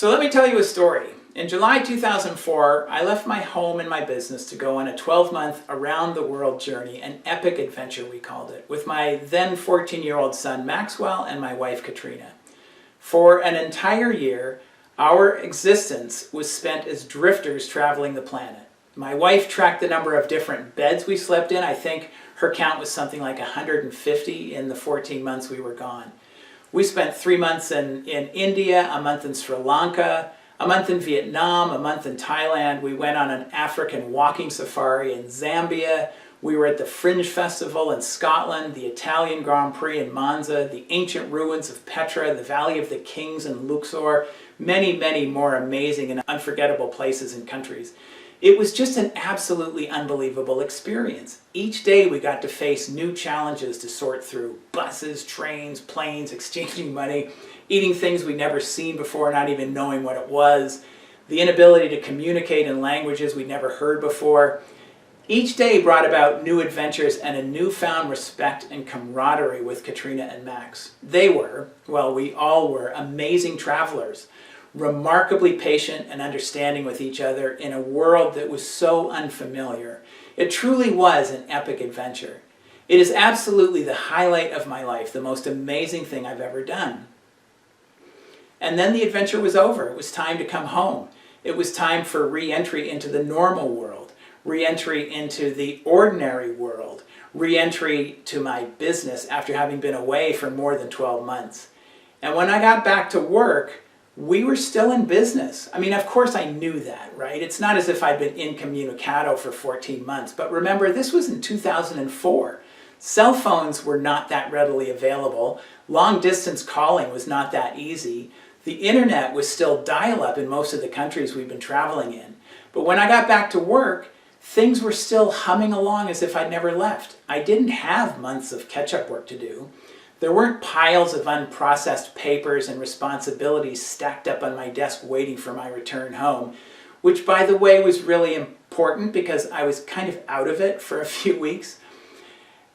So let me tell you a story. In July 2004, I left my home and my business to go on a 12-month around-the-world journey, an epic adventure we called it, with my then 14-year-old son Maxwell and my wife Katrina. For an entire year, our existence was spent as drifters traveling the planet. My wife tracked the number of different beds we slept in. I think her count was something like 150 in the 14 months we were gone. We spent 3 months in India, a month in Sri Lanka, a month in Vietnam, a month in Thailand. We went on an African walking safari in Zambia. We were at the Fringe Festival in Scotland, the Italian Grand Prix in Monza, the ancient ruins of Petra, the Valley of the Kings in Luxor, many, many more amazing and unforgettable places and countries. It was just an absolutely unbelievable experience. Each day we got to face new challenges to sort through. Buses, trains, planes, exchanging money, eating things we'd never seen before, not even knowing what it was, the inability to communicate in languages we'd never heard before. Each day brought about new adventures and a newfound respect and camaraderie with Katrina and Max. They were, well, we all were, amazing travelers, remarkably patient and understanding with each other in a world that was so unfamiliar. It truly was an epic adventure. It is absolutely the highlight of my life, the most amazing thing I've ever done. And then the adventure was over. It was time to come home. It was time for re-entry into the normal world, re-entry into the ordinary world, re-entry to my business after having been away for more than 12 months. And when I got back to work, we were still in business. I mean, of course I knew that, right? It's not as if I'd been incommunicado for 14 months. But remember, this was in 2004. Cell phones were not that readily available. Long distance calling was not that easy. The internet was still dial-up in most of the countries we've been traveling in. But when I got back to work, things were still humming along as if I'd never left. I didn't have months of catch-up work to do. There weren't piles of unprocessed papers and responsibilities stacked up on my desk waiting for my return home, which, by the way, was really important because I was kind of out of it for a few weeks.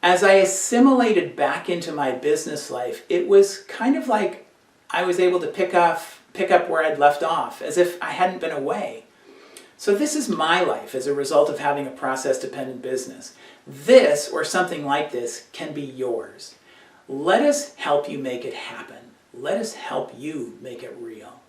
As I assimilated back into my business life, it was kind of like I was able to pick up where I'd left off, as if I hadn't been away. So this is my life as a result of having a process-dependent business. This, or something like this, can be yours. Let us help you make it happen. Let us help you make it real.